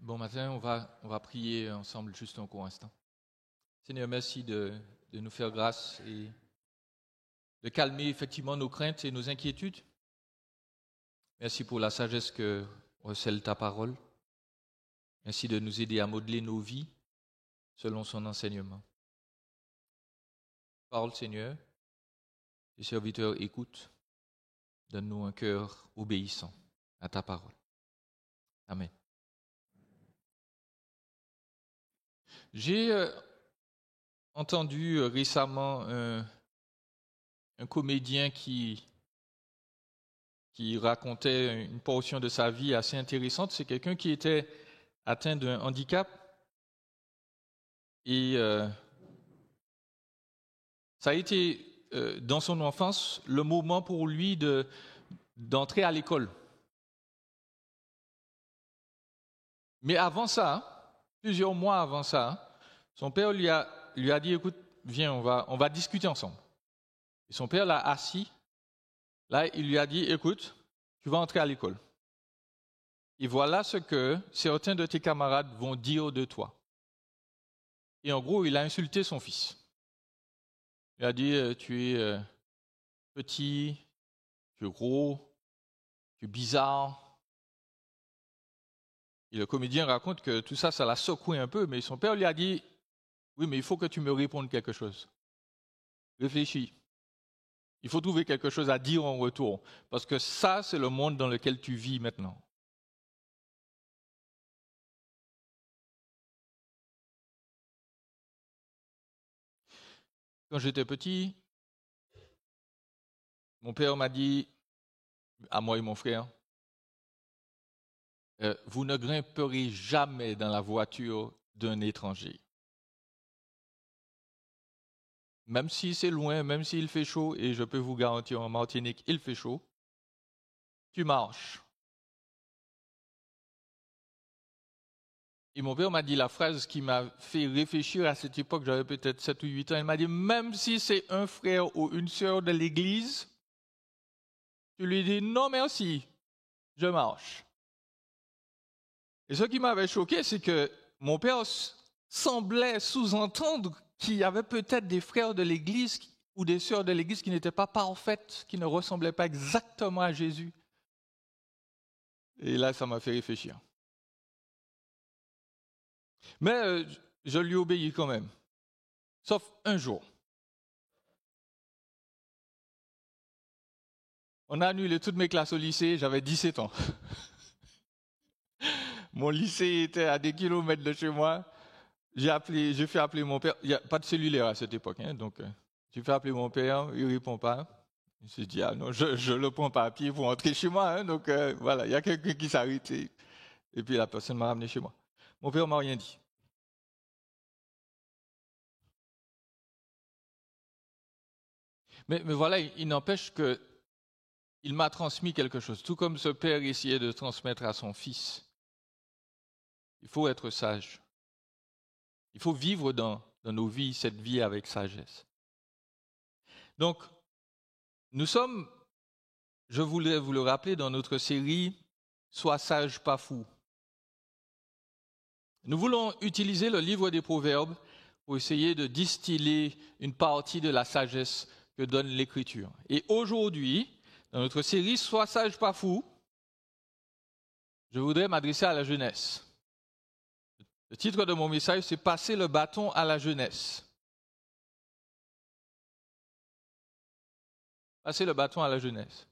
Bon matin, on va prier ensemble juste un court instant. Seigneur, merci de nous faire grâce et de calmer effectivement nos craintes et nos inquiétudes. Merci pour la sagesse que recèle ta parole. Merci de nous aider à modeler nos vies selon son enseignement. Parle, Seigneur, les serviteurs écoutent. Donne-nous un cœur obéissant à ta parole. Amen. J'ai entendu récemment un comédien qui racontait une portion de sa vie assez intéressante. C'est quelqu'un qui était atteint d'un handicap et ça a été dans son enfance le moment pour lui d'entrer à l'école. Mais avant ça, plusieurs mois avant ça, son père lui a dit, écoute, viens, on va discuter ensemble. Et son père l'a assis. Là, il lui a dit, écoute, tu vas entrer à l'école. Et voilà ce que certains de tes camarades vont dire de toi. Et en gros, il a insulté son fils. Il a dit, tu es petit, tu es gros, tu es bizarre. Et le comédien raconte que tout ça, ça l'a secoué un peu, mais son père lui a dit, oui, mais il faut que tu me répondes quelque chose. Réfléchis. Il faut trouver quelque chose à dire en retour, parce que ça, c'est le monde dans lequel tu vis maintenant. Quand j'étais petit, mon père m'a dit, à moi et mon frère, vous ne grimperez jamais dans la voiture d'un étranger. Même si c'est loin, même s'il fait chaud, et je peux vous garantir en Martinique, il fait chaud, tu marches. Et mon père m'a dit la phrase qui m'a fait réfléchir à cette époque, j'avais peut-être 7 ou 8 ans, il m'a dit, même si c'est un frère ou une sœur de l'église, tu lui dis, non merci, je marche. Et ce qui m'avait choqué, c'est que mon père semblait sous-entendre qu'il y avait peut-être des frères de l'église ou des sœurs de l'église qui n'étaient pas parfaites, qui ne ressemblaient pas exactement à Jésus. Et là, ça m'a fait réfléchir. Mais je lui obéis quand même. Sauf un jour. On a annulé toutes mes classes au lycée, j'avais 17 ans. Mon lycée était à des kilomètres de chez moi. J'ai fait appeler mon père. Il n'y a pas de cellulaire à cette époque, hein, donc j'ai fait appeler mon père, il ne répond pas. Je me suis dit, ah non, je ne le prends pas à pied pour rentrer chez moi. Hein, donc voilà, il y a quelqu'un qui s'est arrêté. Et puis la personne m'a ramené chez moi. Mon père ne m'a rien dit. Mais voilà, il n'empêche qu'il m'a transmis quelque chose. Tout comme ce père essayait de transmettre à son fils. Il faut être sage. Il faut vivre dans nos vies cette vie avec sagesse. Donc, nous sommes, je voulais vous le rappeler, dans notre série « Sois sage, pas fou ». Nous voulons utiliser le livre des Proverbes pour essayer de distiller une partie de la sagesse que donne l'Écriture. Et aujourd'hui, dans notre série « Sois sage, pas fou », je voudrais m'adresser à la jeunesse. Le titre de mon message, c'est « Passer le bâton à la jeunesse ». Passer le bâton à la jeunesse.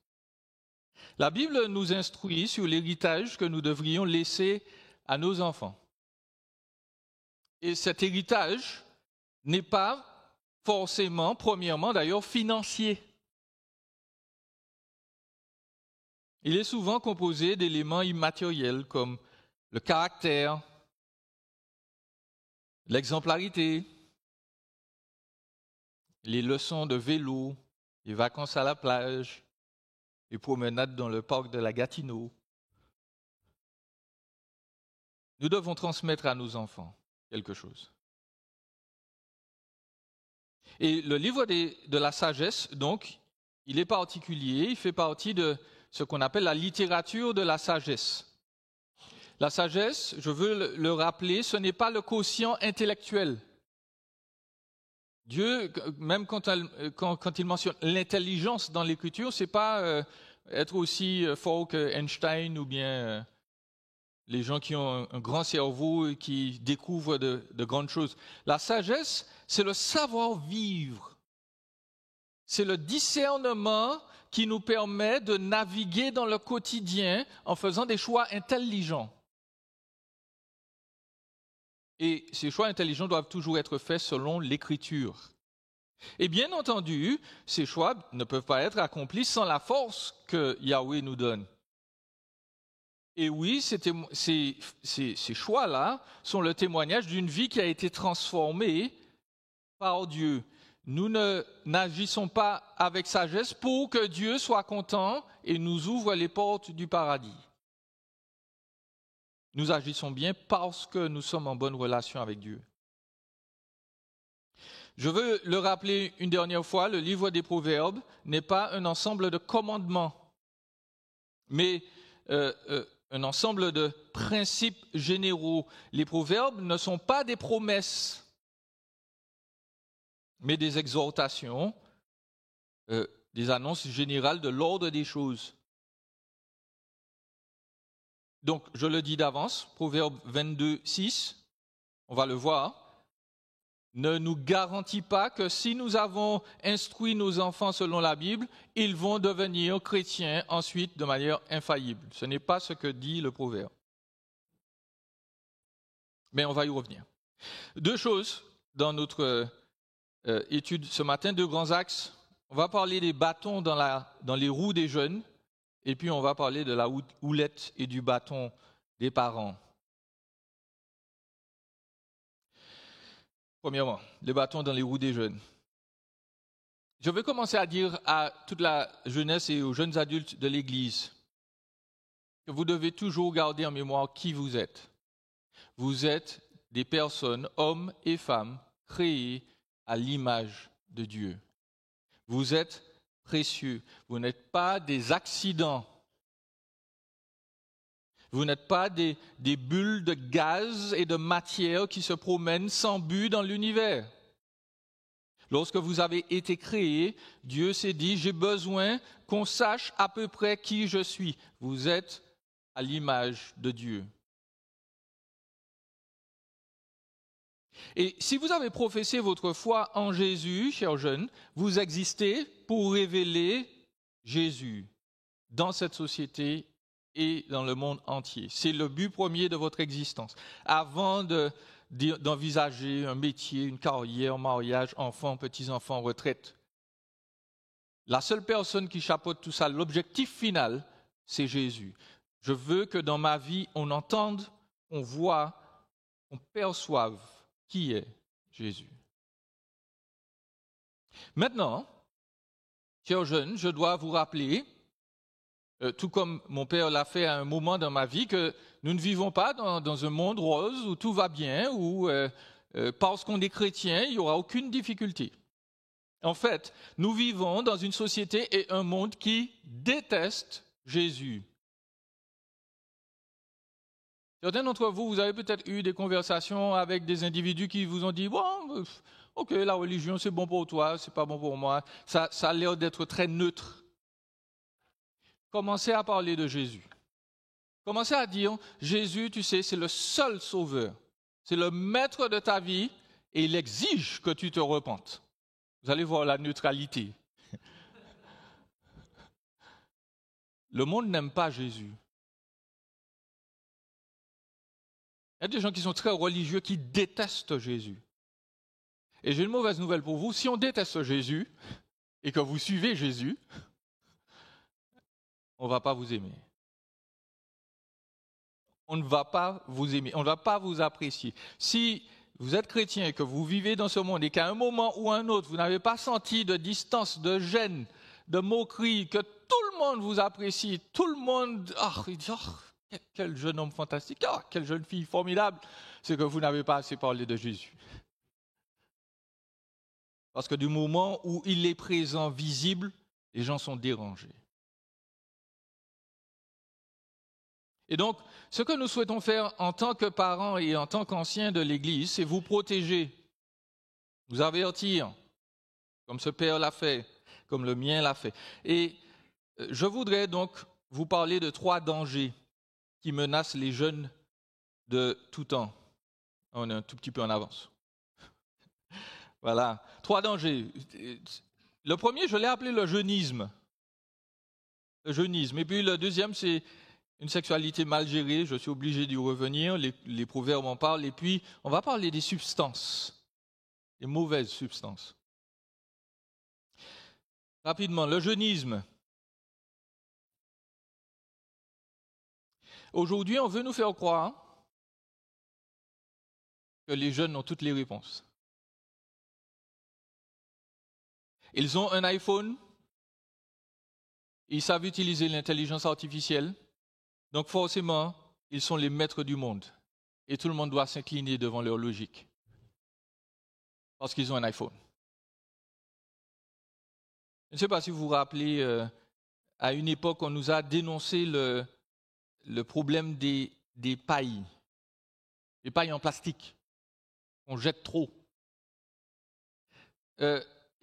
La Bible nous instruit sur l'héritage que nous devrions laisser à nos enfants. Et cet héritage n'est pas forcément, premièrement d'ailleurs, financier. Il est souvent composé d'éléments immatériels comme le caractère, l'exemplarité, les leçons de vélo, les vacances à la plage, les promenades dans le parc de la Gatineau. Nous devons transmettre à nos enfants quelque chose. Et le livre de la sagesse, donc, il est particulier, il fait partie de ce qu'on appelle la littérature de la sagesse. La sagesse, je veux le rappeler, ce n'est pas le quotient intellectuel. Dieu, même quand il mentionne l'intelligence dans l'Écriture, ce n'est pas être aussi fort que Einstein ou bien les gens qui ont un grand cerveau et qui découvrent de grandes choses. La sagesse, c'est le savoir-vivre. C'est le discernement qui nous permet de naviguer dans le quotidien en faisant des choix intelligents. Et ces choix intelligents doivent toujours être faits selon l'Écriture. Et bien entendu, ces choix ne peuvent pas être accomplis sans la force que Yahweh nous donne. Et oui, ces choix-là sont le témoignage d'une vie qui a été transformée par Dieu. Nous n'agissons pas avec sagesse pour que Dieu soit content et nous ouvre les portes du paradis. Nous agissons bien parce que nous sommes en bonne relation avec Dieu. Je veux le rappeler une dernière fois, le livre des Proverbes n'est pas un ensemble de commandements, mais un ensemble de principes généraux. Les Proverbes ne sont pas des promesses, mais des exhortations, des annonces générales de l'ordre des choses. Donc, je le dis d'avance, Proverbe 22, 6, on va le voir, ne nous garantit pas que si nous avons instruit nos enfants selon la Bible, ils vont devenir chrétiens ensuite de manière infaillible. Ce n'est pas ce que dit le Proverbe. Mais on va y revenir. Deux choses dans notre étude ce matin, deux grands axes. On va parler des bâtons dans les roues des jeunes, et puis on va parler de la houlette et du bâton des parents. Premièrement, les bâtons dans les roues des jeunes. Je vais commencer à dire à toute la jeunesse et aux jeunes adultes de l'Église que vous devez toujours garder en mémoire qui vous êtes. Vous êtes des personnes, hommes et femmes, créées à l'image de Dieu. Vous êtes précieux. Vous n'êtes pas des accidents. Vous n'êtes pas des bulles de gaz et de matière qui se promènent sans but dans l'univers. Lorsque vous avez été créé, Dieu s'est dit, j'ai besoin qu'on sache à peu près qui je suis. Vous êtes à l'image de Dieu. Et si vous avez professé votre foi en Jésus, chers jeunes, vous existez pour révéler Jésus dans cette société et dans le monde entier. C'est le but premier de votre existence. Avant d'envisager un métier, une carrière, mariage, enfants, petits-enfants, retraite. La seule personne qui chapeaute tout ça, l'objectif final, c'est Jésus. Je veux que dans ma vie, on entende, on voit, on perçoive qui est Jésus. Maintenant, chers jeunes, je dois vous rappeler, tout comme mon père l'a fait à un moment dans ma vie, que nous ne vivons pas dans un monde rose où tout va bien, où parce qu'on est chrétien, il n'y aura aucune difficulté. En fait, nous vivons dans une société et un monde qui détestent Jésus. Certains d'entre vous, vous avez peut-être eu des conversations avec des individus qui vous ont dit « Bon, ok, la religion, c'est bon pour toi, c'est pas bon pour moi. » Ça a l'air d'être très neutre. Commencez à parler de Jésus. Commencez à dire « Jésus, tu sais, c'est le seul sauveur. C'est le maître de ta vie et il exige que tu te repentes. » Vous allez voir la neutralité. Le monde n'aime pas Jésus. Il y a des gens qui sont très religieux, qui détestent Jésus. Et j'ai une mauvaise nouvelle pour vous. Si on déteste Jésus et que vous suivez Jésus, on ne va pas vous aimer. On ne va pas vous aimer. On ne va pas vous apprécier. Si vous êtes chrétien et que vous vivez dans ce monde et qu'à un moment ou à un autre, vous n'avez pas senti de distance, de gêne, de moquerie, que tout le monde vous apprécie, tout le monde, quel jeune homme fantastique, quelle jeune fille formidable, c'est que vous n'avez pas assez parlé de Jésus. Parce que du moment où il est présent, visible, les gens sont dérangés. Et donc, ce que nous souhaitons faire en tant que parents et en tant qu'anciens de l'Église, c'est vous protéger, vous avertir, comme ce père l'a fait, comme le mien l'a fait. Et je voudrais donc vous parler de 3 dangers qui menacent les jeunes de tout temps. On est un tout petit peu en avance. Voilà, 3 dangers. Le premier, je l'ai appelé le jeunisme. Le jeunisme. Et puis le deuxième, c'est une sexualité mal gérée. Je suis obligé d'y revenir. Les proverbes en parlent. Et puis, on va parler des substances, des mauvaises substances. Rapidement, le jeunisme. Aujourd'hui, on veut nous faire croire que les jeunes ont toutes les réponses. Ils ont un iPhone, ils savent utiliser l'intelligence artificielle, donc forcément, ils sont les maîtres du monde. Et tout le monde doit s'incliner devant leur logique, parce qu'ils ont un iPhone. Je ne sais pas si vous vous rappelez, à une époque, on nous a dénoncé le problème des pailles, les pailles en plastique, qu'on jette trop.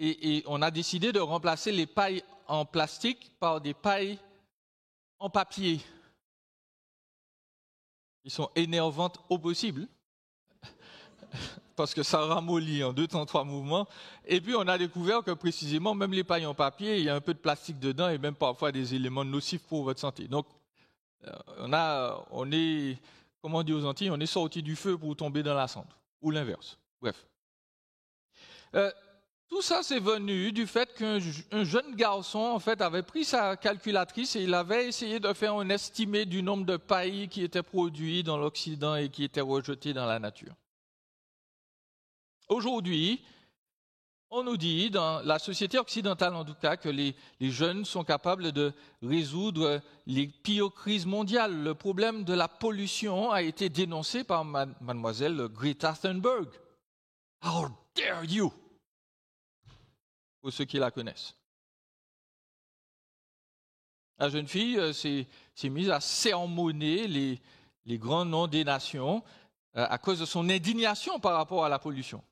Et on a décidé de remplacer les pailles en plastique par des pailles en papier. Ils sont énervantes au possible, parce que ça ramollit en 2 temps 3 mouvements. Et puis on a découvert que précisément, même les pailles en papier, il y a un peu de plastique dedans et même parfois des éléments nocifs pour votre santé. Donc, on est, comment on dit aux Antilles, on est sorti du feu pour tomber dans la cendre, ou l'inverse. Bref. Tout ça, c'est venu du fait qu'un jeune garçon, en fait, avait pris sa calculatrice et il avait essayé de faire un estimé du nombre de pailles qui étaient produits dans l'Occident et qui étaient rejetés dans la nature. Aujourd'hui, on nous dit, dans la société occidentale en tout cas, que les jeunes sont capables de résoudre les pires crises mondiales. Le problème de la pollution a été dénoncé par mademoiselle Greta Thunberg. How dare you! Pour ceux qui la connaissent. La jeune fille s'est mise à sermonner les grands noms des nations à cause de son indignation par rapport à la pollution.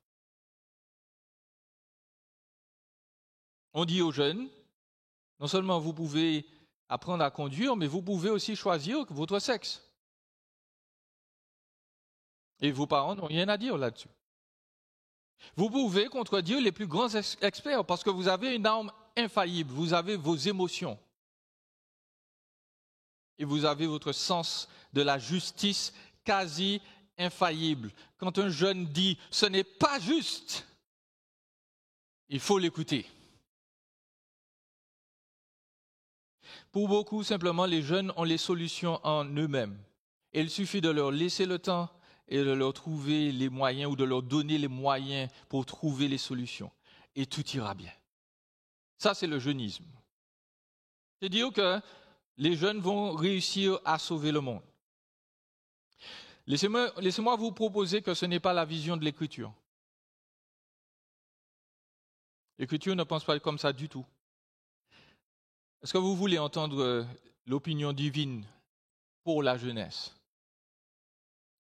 On dit aux jeunes, non seulement vous pouvez apprendre à conduire, mais vous pouvez aussi choisir votre sexe. Et vos parents n'ont rien à dire là-dessus. Vous pouvez contredire les plus grands experts parce que vous avez une arme infaillible, vous avez vos émotions. Et vous avez votre sens de la justice quasi infaillible. Quand un jeune dit « ce n'est pas juste », il faut l'écouter. Pour beaucoup, simplement, les jeunes ont les solutions en eux-mêmes. Et il suffit de leur laisser le temps et de leur trouver les moyens ou de leur donner les moyens pour trouver les solutions. Et tout ira bien. Ça, c'est le jeunisme. C'est dire que les jeunes vont réussir à sauver le monde. Laissez-moi vous proposer que ce n'est pas la vision de l'Écriture. L'Écriture ne pense pas comme ça du tout. Est-ce que vous voulez entendre l'opinion divine pour la jeunesse?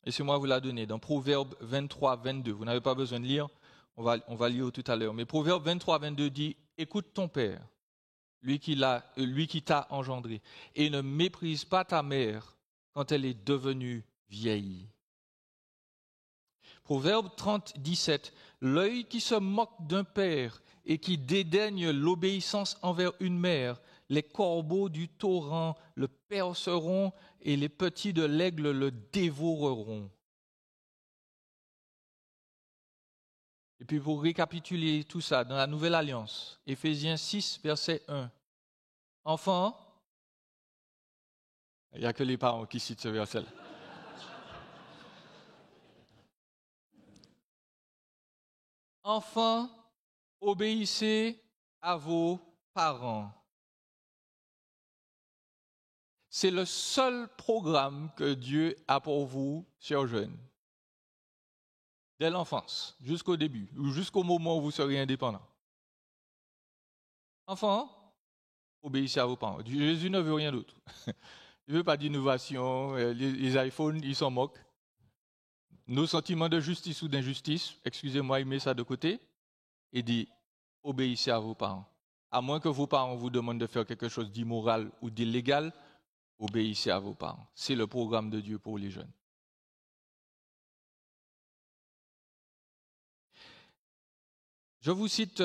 Laissez-moi vous la donner dans Proverbe 23, 22. Vous n'avez pas besoin de lire, on va lire tout à l'heure. Mais Proverbe 23, 22 dit « Écoute ton père, lui qui t'a engendré, et ne méprise pas ta mère quand elle est devenue vieille. » Proverbe 30, 17. « L'œil qui se moque d'un père et qui dédaigne l'obéissance envers une mère, les corbeaux du torrent le perceront et les petits de l'aigle le dévoreront. » Et puis pour récapituler tout ça, dans la Nouvelle Alliance, Éphésiens 6, verset 1. Enfants, il n'y a que les parents qui citent ce verset-là. Enfants, obéissez à vos parents. C'est le seul programme que Dieu a pour vous, chers jeunes. Dès l'enfance, jusqu'au début, ou jusqu'au moment où vous serez indépendants. Enfants, obéissez à vos parents. Jésus ne veut rien d'autre. Il ne veut pas d'innovation. Les iPhones, ils s'en moquent. Nos sentiments de justice ou d'injustice, excusez-moi, il met ça de côté et dit obéissez à vos parents. À moins que vos parents vous demandent de faire quelque chose d'immoral ou d'illégal, obéissez à vos parents. C'est le programme de Dieu pour les jeunes. Je vous cite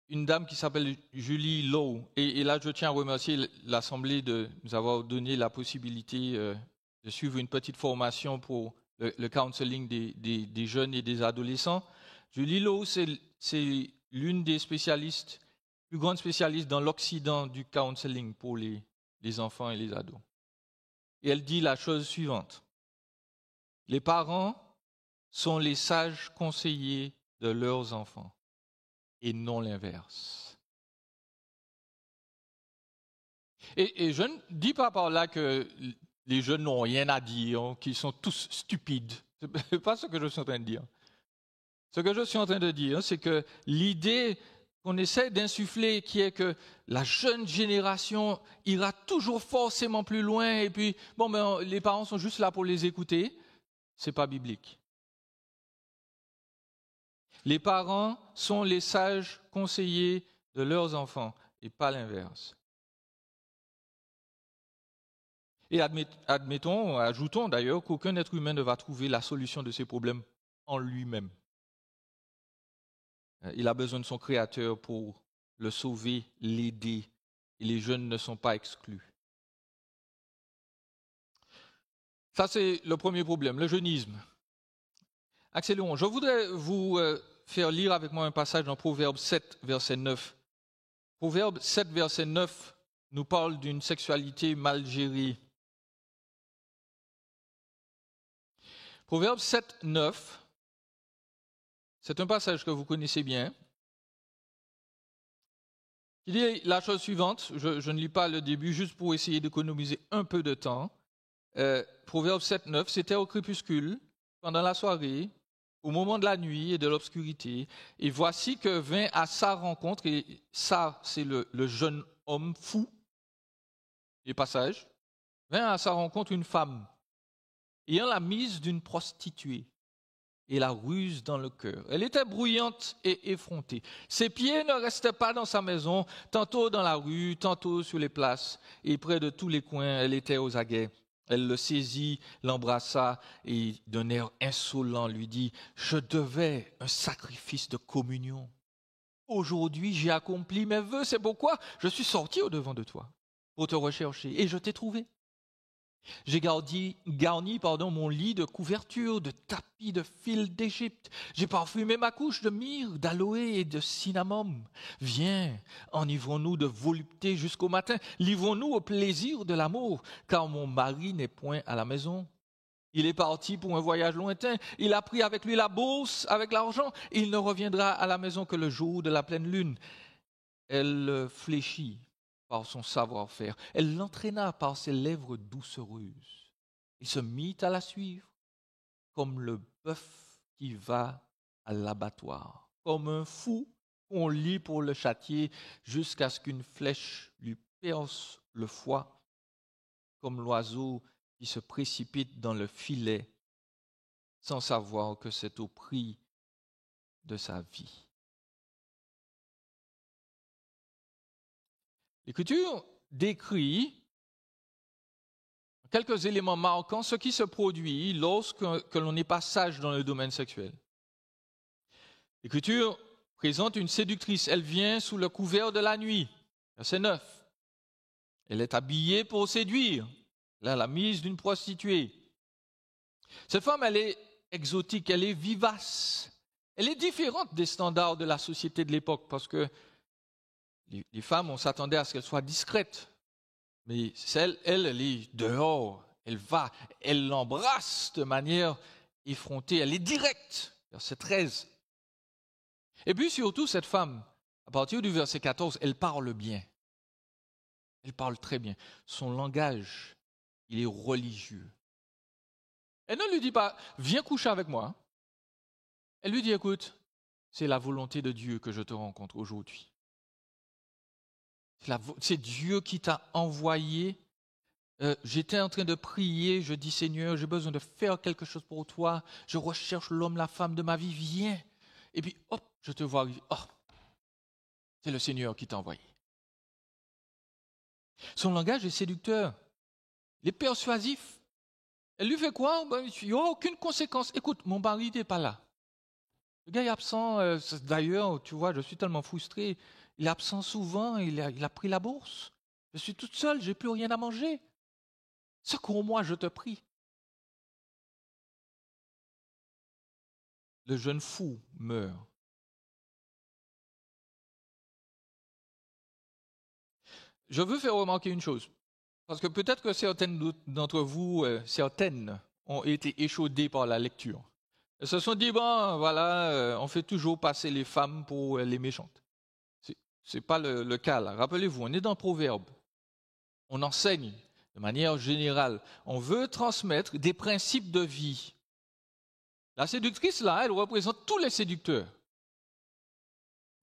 une dame qui s'appelle Julie Lowe. Et là, je tiens à remercier l'Assemblée de nous avoir donné la possibilité de suivre une petite formation pour le counseling des jeunes et des adolescents. Julie Lowe, c'est l'une des spécialistes, plus grandes spécialistes dans l'Occident du counseling pour les enfants et les ados. Et elle dit la chose suivante. Les parents sont les sages conseillers de leurs enfants et non l'inverse. Et je ne dis pas par là que les jeunes n'ont rien à dire, qu'ils sont tous stupides. Ce n'est pas ce que je suis en train de dire. Ce que je suis en train de dire, c'est que l'idée qu'on essaie d'insuffler, qui est que la jeune génération ira toujours forcément plus loin, et puis, les parents sont juste là pour les écouter, ce n'est pas biblique. Les parents sont les sages conseillers de leurs enfants, et pas l'inverse. Et ajoutons d'ailleurs qu'aucun être humain ne va trouver la solution de ses problèmes en lui-même. Il a besoin de son Créateur pour le sauver, l'aider. Et les jeunes ne sont pas exclus. Ça, c'est le premier problème, le jeunisme. Accélérons. Je voudrais vous faire lire avec moi un passage dans Proverbe 7, verset 9. Proverbe 7, verset 9 nous parle d'une sexualité mal gérée. Proverbe 7, 9, c'est un passage que vous connaissez bien. Il dit la chose suivante, je ne lis pas le début, juste pour essayer d'économiser un peu de temps. Proverbe 7, 9, c'était au crépuscule, pendant la soirée, au moment de la nuit et de l'obscurité. Et voici que vint à sa rencontre, et ça, c'est le jeune homme fou, les passages, vint à sa rencontre une femme, ayant la mise d'une prostituée et la ruse dans le cœur. Elle était bruyante et effrontée. Ses pieds ne restaient pas dans sa maison, tantôt dans la rue, tantôt sur les places, et près de tous les coins, elle était aux aguets. Elle le saisit, l'embrassa et d'un air insolent lui dit « Je devais un sacrifice de communion. Aujourd'hui, j'ai accompli mes vœux, c'est pourquoi je suis sorti au-devant de toi pour te rechercher et je t'ai trouvé. J'ai garni mon lit de couverture, de tapis de fil d'Égypte. J'ai parfumé ma couche de myrrhe, d'aloe et de cinnamome. Viens, enivrons-nous de volupté jusqu'au matin. Livrons-nous au plaisir de l'amour, car mon mari n'est point à la maison. Il est parti pour un voyage lointain. Il a pris avec lui la bourse, avec l'argent. Il ne reviendra à la maison que le jour de la pleine lune. Elle fléchit par son savoir-faire. Elle l'entraîna par ses lèvres doucereuses. Il se mit à la suivre comme le bœuf qui va à l'abattoir, comme un fou qu'on lie pour le châtier jusqu'à ce qu'une flèche lui perce le foie, comme l'oiseau qui se précipite dans le filet sans savoir que c'est au prix de sa vie. L'Écriture décrit quelques éléments marquants, ce qui se produit lorsque l'on n'est pas sage dans le domaine sexuel. L'Écriture présente une séductrice. Elle vient sous le couvert de la nuit. Verset 9. Elle est habillée pour séduire. Elle a la mise d'une prostituée. Cette femme, elle est exotique, elle est vivace. Elle est différente des standards de la société de l'époque parce que les femmes, on s'attendait à ce qu'elles soient discrètes. Mais elle est dehors, elle l'embrasse de manière effrontée, elle est directe. Verset 13. Et puis surtout, cette femme, à partir du verset 14, elle parle bien. Elle parle très bien. Son langage, il est religieux. Elle ne lui dit pas, viens coucher avec moi. Elle lui dit, écoute, c'est la volonté de Dieu que je te rencontre aujourd'hui. C'est Dieu qui t'a envoyé j'étais en train de prier, je dis Seigneur, j'ai besoin de faire quelque chose pour toi, je recherche l'homme, la femme de ma vie, viens. Et puis, hop, je te vois arriver. Oh, c'est le Seigneur qui t'a envoyé. Son langage est séducteur. Il est persuasif. Elle lui fait quoi? Il n'y aura aucune conséquence. Écoute, mon mari n'est pas là. Le gars est absent. D'ailleurs, tu vois, je suis tellement frustré. Il est absent souvent. Il a pris la bourse. Je suis toute seule. Je n'ai plus rien à manger. Secours-moi, je te prie. Le jeune fou meurt. Je veux faire remarquer une chose. Parce que peut-être que certaines d'entre vous, certaines, ont été échaudées par la lecture. Elles se sont dit, bon, voilà, on fait toujours passer les femmes pour les méchantes. Ce n'est pas le cas là. Rappelez-vous, on est dans Proverbe. On enseigne de manière générale. On veut transmettre des principes de vie. La séductrice là, elle représente tous les séducteurs.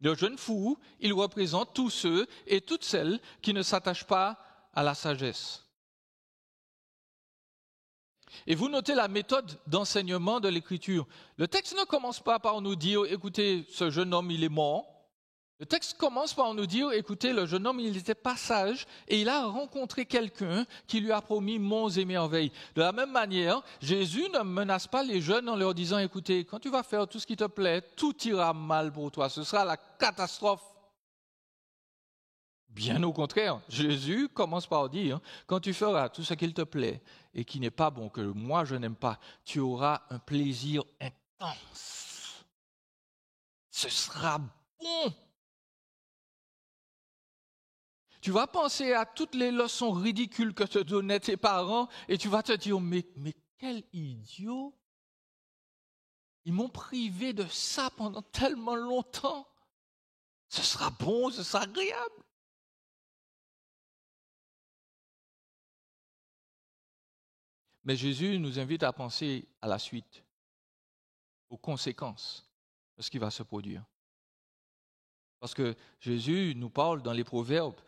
Le jeune fou, il représente tous ceux et toutes celles qui ne s'attachent pas à la sagesse. Et vous notez la méthode d'enseignement de l'Écriture. Le texte ne commence pas par nous dire, écoutez, ce jeune homme, il est mort. Le texte commence par nous dire, écoutez, le jeune homme, il n'était pas sage et il a rencontré quelqu'un qui lui a promis monts et merveilles. De la même manière, Jésus ne menace pas les jeunes en leur disant, écoutez, quand tu vas faire tout ce qui te plaît, tout ira mal pour toi. Ce sera la catastrophe. Bien au contraire, Jésus commence par dire, quand tu feras tout ce qu'il te plaît et qui n'est pas bon, que moi je n'aime pas, tu auras un plaisir intense. Ce sera bon. Tu vas penser à toutes les leçons ridicules que te donnaient tes parents et tu vas te dire, mais quel idiot! Ils m'ont privé de ça pendant tellement longtemps. Ce sera bon, ce sera agréable. Mais Jésus nous invite à penser à la suite, aux conséquences de ce qui va se produire. Parce que Jésus nous parle dans les Proverbes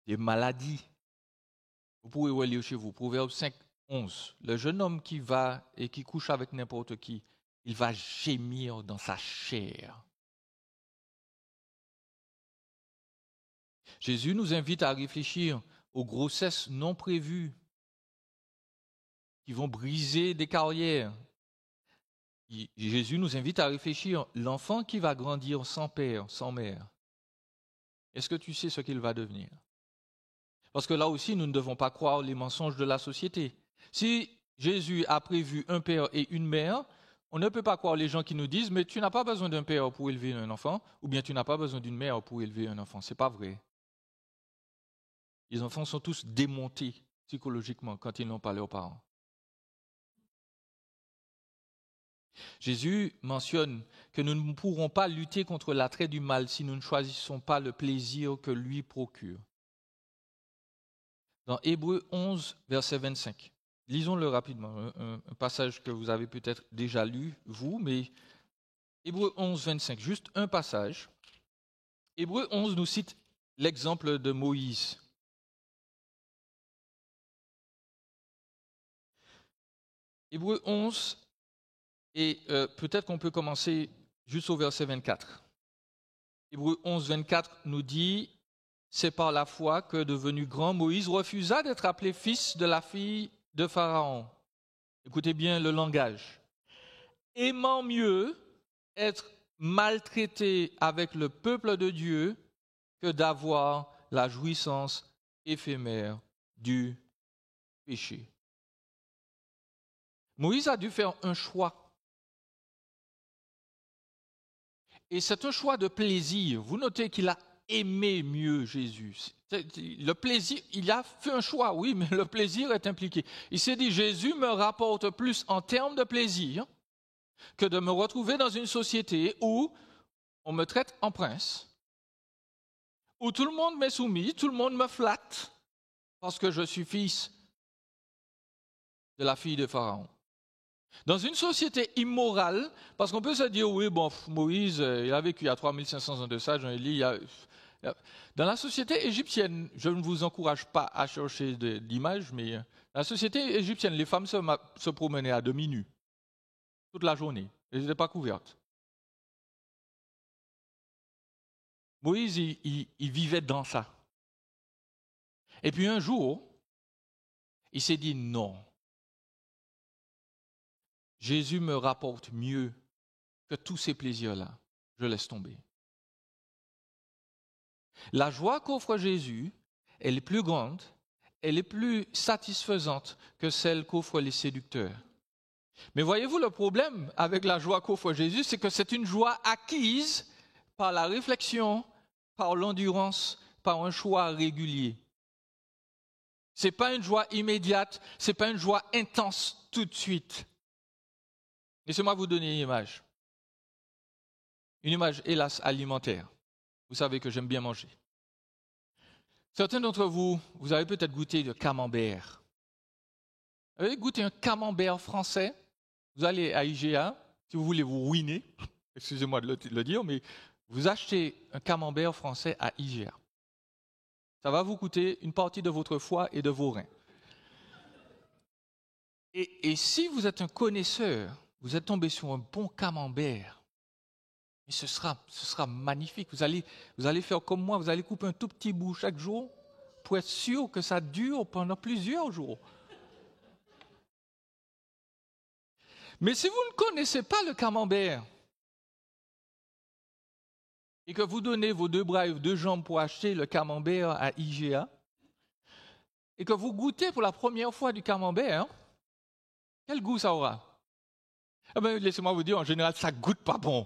des maladies. Vous pouvez relire chez vous, Proverbe 5, 11. Le jeune homme qui va et qui couche avec n'importe qui, il va gémir dans sa chair. Jésus nous invite à réfléchir aux grossesses non prévues qui vont briser des carrières. Jésus nous invite à réfléchir, l'enfant qui va grandir sans père, sans mère, est-ce que tu sais ce qu'il va devenir? Parce que là aussi, nous ne devons pas croire les mensonges de la société. Si Jésus a prévu un père et une mère, on ne peut pas croire les gens qui nous disent « mais tu n'as pas besoin d'un père pour élever un enfant » ou bien « tu n'as pas besoin d'une mère pour élever un enfant ». Ce n'est pas vrai. Les enfants sont tous démontés psychologiquement quand ils n'ont pas leurs parents. Jésus mentionne que nous ne pourrons pas lutter contre l'attrait du mal si nous ne choisissons pas le plaisir que lui procure. Dans Hébreux 11, verset 25. Lisons-le rapidement, un passage que vous avez peut-être déjà lu, vous, mais Hébreux 11, 25, juste un passage. Hébreux 11 nous cite l'exemple de Moïse. Hébreux 11, et peut-être qu'on peut commencer juste au verset 24. Hébreux 11, 24 nous dit « C'est par la foi que, devenu grand, Moïse refusa d'être appelé fils de la fille de Pharaon. » Écoutez bien le langage. « Aimant mieux être maltraité avec le peuple de Dieu que d'avoir la jouissance éphémère du péché. » Moïse a dû faire un choix. Et c'est un choix de plaisir. Vous notez qu'il a aimé mieux Jésus. Le plaisir, il a fait un choix, oui, mais le plaisir est impliqué. Il s'est dit, Jésus me rapporte plus en termes de plaisir que de me retrouver dans une société où on me traite en prince, où tout le monde m'est soumis, tout le monde me flatte, parce que je suis fils de la fille de Pharaon. Dans une société immorale, parce qu'on peut se dire, oui, bon, Moïse, il a vécu il y a 3500 ans de ça, Jean-Élie, Dans la société égyptienne, je ne vous encourage pas à chercher d'images, mais dans la société égyptienne, les femmes se promenaient à demi nues toute la journée. Elles n'étaient pas couvertes. Moïse, il vivait dans ça. Et puis un jour, il s'est dit non. Jésus me rapporte mieux que tous ces plaisirs-là. Je laisse tomber. La joie qu'offre Jésus, elle est plus grande, elle est plus satisfaisante que celle qu'offrent les séducteurs. Mais voyez-vous, le problème avec la joie qu'offre Jésus, c'est que c'est une joie acquise par la réflexion, par l'endurance, par un choix régulier. Ce n'est pas une joie immédiate, ce n'est pas une joie intense tout de suite. Laissez-moi vous donner une image. Une image, hélas, alimentaire. Vous savez que j'aime bien manger. Certains d'entre vous, vous avez peut-être goûté le camembert. Vous avez goûté un camembert français? Vous allez à IGA, si vous voulez vous ruiner, excusez-moi de le dire, mais vous achetez un camembert français à IGA. Ça va vous coûter une partie de votre foie et de vos reins. Et si vous êtes un connaisseur, vous êtes tombé sur un bon camembert, mais ce sera magnifique. Vous allez faire comme moi, vous allez couper un tout petit bout chaque jour pour être sûr que ça dure pendant plusieurs jours. Mais si vous ne connaissez pas le camembert et que vous donnez vos 2 bras et vos 2 jambes pour acheter le camembert à IGA et que vous goûtez pour la première fois du camembert, quel goût ça aura? Laissez-moi vous dire, en général, ça ne goûte pas bon.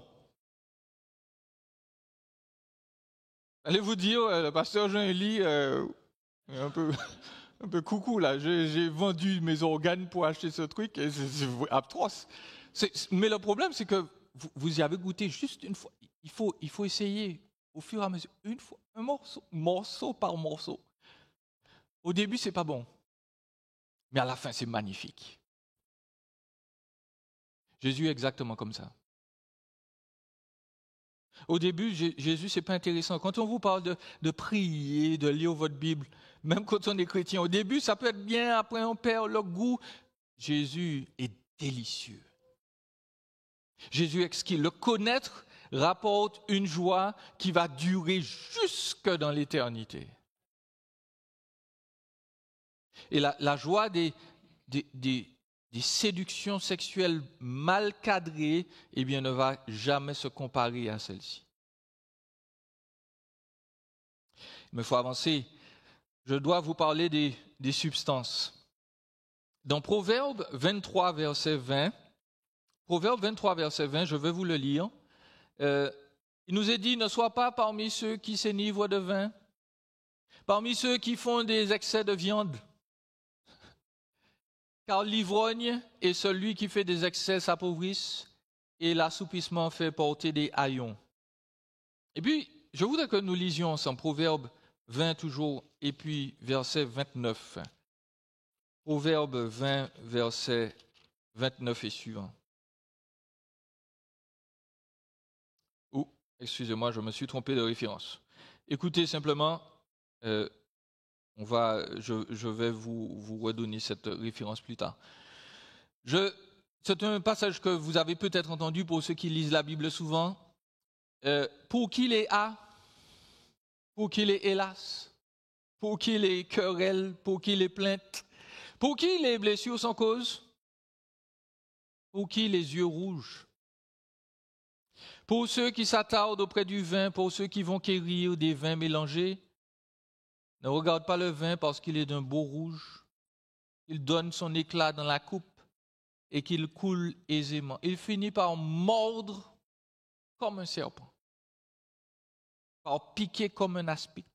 Allez vous dire, le pasteur Jean-Élie, un peu coucou là, j'ai vendu mes organes pour acheter ce truc, et c'est atroce. Mais le problème, c'est que vous y avez goûté juste une fois. Il faut essayer au fur et à mesure, une fois, un morceau par morceau. Au début, c'est pas bon, mais à la fin, c'est magnifique. Jésus est exactement comme ça. Au début, Jésus, c'est pas intéressant. Quand on vous parle de prier, de lire votre Bible, même quand on est chrétien, au début, ça peut être bien, après on perd le goût. Jésus est délicieux. Jésus exquis. Le connaître rapporte une joie qui va durer jusque dans l'éternité. Et la joie des séductions sexuelles mal cadrées, eh bien, ne va jamais se comparer à celle-ci. Mais il faut avancer. Je dois vous parler des substances. Dans Proverbe 23, verset 20, je vais vous le lire. Il nous est dit, ne sois pas parmi ceux qui s'enivrent de vin, parmi ceux qui font des excès de viande. Car l'ivrogne et celui qui fait des excès s'appauvrissent, et l'assoupissement fait porter des haillons. Et puis, je voudrais que nous lisions ensemble Proverbe 20 toujours, et puis verset 29. Proverbe 20, verset 29 et suivant. Excusez-moi, je me suis trompé de référence. Écoutez simplement, je vais vous redonner cette référence plus tard. C'est un passage que vous avez peut-être entendu pour ceux qui lisent la Bible souvent. Pour qui les a, pour qui les hélas, pour qui les querelles, pour qui les plaintes, pour qui les blessures sans cause, pour qui les yeux rouges, pour ceux qui s'attardent auprès du vin, pour ceux qui vont quérir des vins mélangés. Ne regarde pas le vin parce qu'il est d'un beau rouge. Il donne son éclat dans la coupe et qu'il coule aisément. Il finit par mordre comme un serpent, par piquer comme un aspic.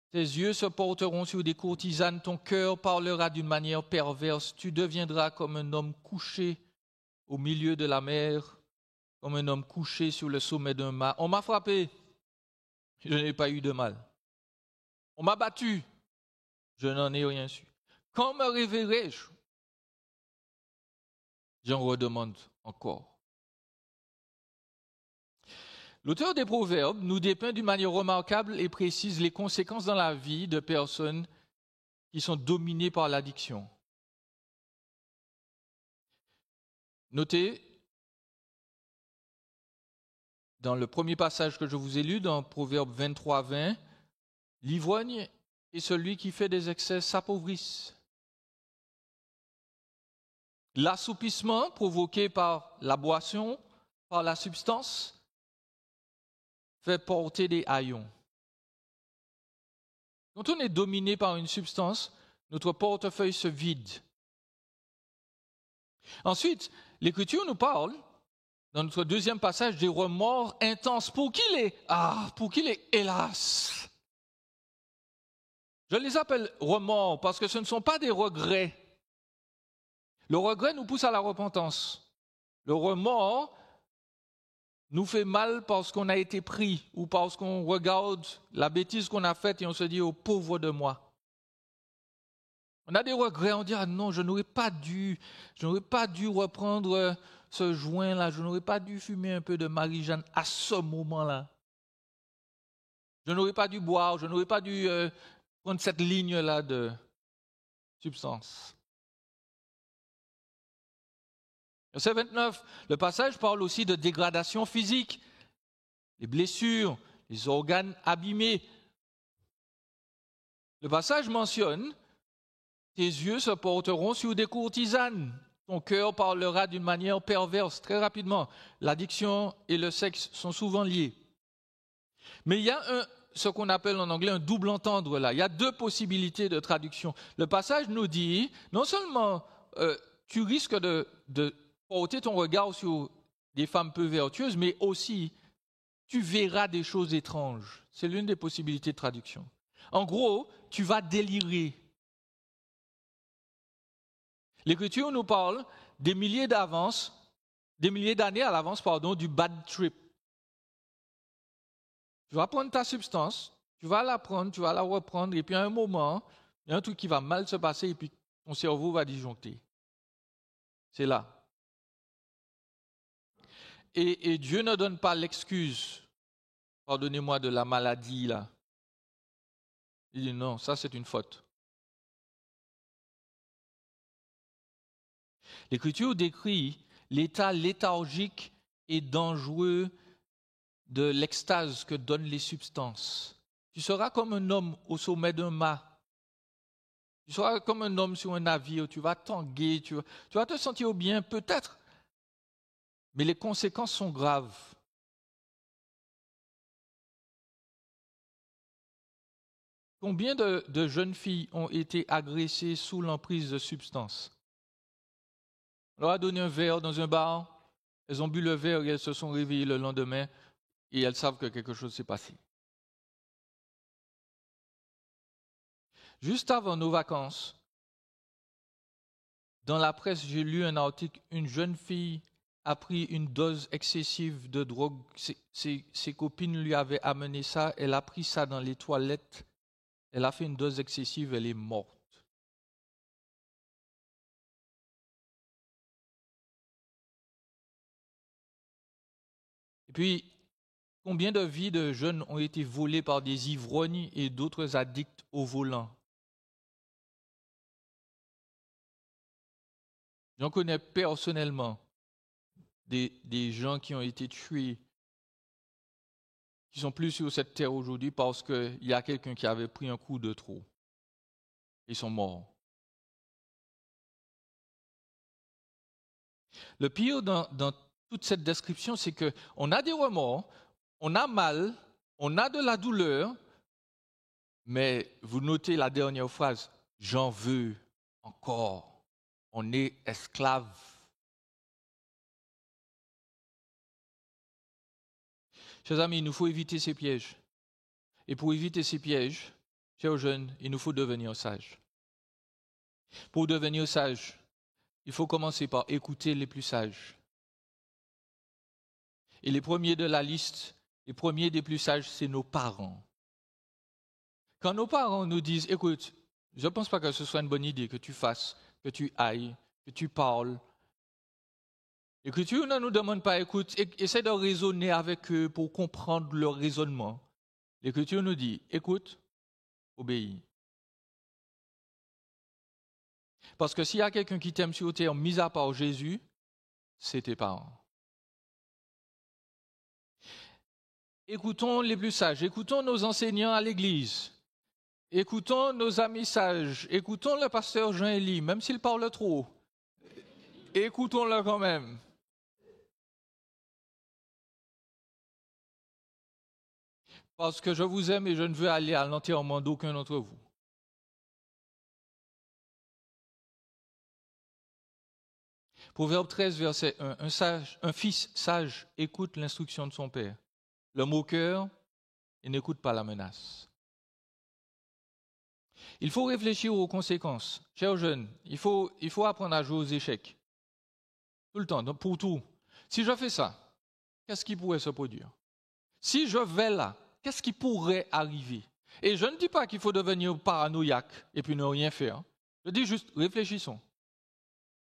Tes yeux se porteront sur des courtisanes, ton cœur parlera d'une manière perverse. Tu deviendras comme un homme couché au milieu de la mer, comme un homme couché sur le sommet d'un mât. On m'a frappé, je n'ai pas eu de mal. On m'a battu, je n'en ai rien su. Quand me réveillerai-je? J'en redemande encore. L'auteur des Proverbes nous dépeint d'une manière remarquable et précise les conséquences dans la vie de personnes qui sont dominées par l'addiction. Notez, dans le premier passage que je vous ai lu, dans Proverbe 23-20, l'ivrogne et celui qui fait des excès s'appauvrissent. L'assoupissement provoqué par la boisson, par la substance, fait porter des haillons. Quand on est dominé par une substance, notre portefeuille se vide. Ensuite, l'Écriture nous parle, dans notre deuxième passage, des remords intenses. Pour qui les hélas. Je les appelle remords parce que ce ne sont pas des regrets. Le regret nous pousse à la repentance. Le remords nous fait mal parce qu'on a été pris ou parce qu'on regarde la bêtise qu'on a faite et on se dit « oh pauvre de moi ». On a des regrets, on dit « ah non, je n'aurais pas dû reprendre ce joint-là, je n'aurais pas dû fumer un peu de Marie-Jeanne à ce moment-là. Je n'aurais pas dû boire, je n'aurais pas dû prendre cette ligne-là de substance ». Verset 29, le passage parle aussi de dégradation physique, les blessures, les organes abîmés. Le passage mentionne « tes yeux se porteront sur des courtisanes, ton cœur parlera d'une manière perverse ». Très rapidement, l'addiction et le sexe sont souvent liés. Mais il y a ce qu'on appelle en anglais un double entendre là. Il y a deux possibilités de traduction. Le passage nous dit, non seulement tu risques de porter ton regard sur des femmes peu vertueuses, mais aussi tu verras des choses étranges. C'est l'une des possibilités de traduction. En gros, tu vas délirer. L'Écriture nous parle des milliers d'années à l'avance, du bad trip. Tu vas prendre ta substance, tu vas la prendre, tu vas la reprendre, et puis à un moment, il y a un truc qui va mal se passer, et puis ton cerveau va disjoncter. C'est là. Et Dieu ne donne pas l'excuse, pardonnez-moi, de la maladie là. Il dit non, ça c'est une faute. L'Écriture décrit l'état léthargique et dangereux de l'extase que donnent les substances. Tu seras comme un homme au sommet d'un mât. Tu seras comme un homme sur un navire, tu vas tanguer, tu vas te sentir bien peut-être, mais les conséquences sont graves. Combien de jeunes filles ont été agressées sous l'emprise de substances? On leur a donné un verre dans un bar, elles ont bu le verre et elles se sont réveillées le lendemain et elles savent que quelque chose s'est passé. Juste avant nos vacances, dans la presse, j'ai lu un article, une jeune fille a pris une dose excessive de drogue. Ses copines lui avaient amené ça, elle a pris ça dans les toilettes, elle a fait une dose excessive, elle est morte. Et puis, combien de vies de jeunes ont été volées par des ivrognes et d'autres addicts au volant? J'en connais personnellement des gens qui ont été tués, qui sont plus sur cette terre aujourd'hui parce qu'il y a quelqu'un qui avait pris un coup de trop. Ils sont morts. Le pire dans toute cette description, c'est qu'on a des remords, on a mal, on a de la douleur, mais vous notez la dernière phrase, j'en veux encore. On est esclave. Chers amis, il nous faut éviter ces pièges. Et pour éviter ces pièges, chers jeunes, il nous faut devenir sages. Pour devenir sage, il faut commencer par écouter les plus sages. Et les premiers de la liste, les premiers des plus sages, c'est nos parents. Quand nos parents nous disent, écoute, je ne pense pas que ce soit une bonne idée que tu fasses, que tu ailles, que tu parles, L'Écriture ne nous demande pas, écoute, essaie de raisonner avec eux pour comprendre leur raisonnement. L'Écriture nous dit, écoute, obéis. Parce que s'il y a quelqu'un qui t'aime sur terre, mis à part Jésus, c'est tes parents. Écoutons les plus sages, écoutons nos enseignants à l'église, écoutons nos amis sages, écoutons le pasteur Jean-Élie, même s'il parle trop, écoutons-le quand même. Parce que je vous aime et je ne veux aller à l'enterrement d'aucun d'entre vous. Proverbe 13, verset 1. Un fils sage écoute l'instruction de son père. Le moqueur, il n'écoute pas la menace. Il faut réfléchir aux conséquences. Chers jeunes, il faut apprendre à jouer aux échecs. Tout le temps, pour tout. Si je fais ça, qu'est-ce qui pourrait se produire? Si je vais là, qu'est-ce qui pourrait arriver? Et je ne dis pas qu'il faut devenir paranoïaque et puis ne rien faire. Je dis juste, réfléchissons.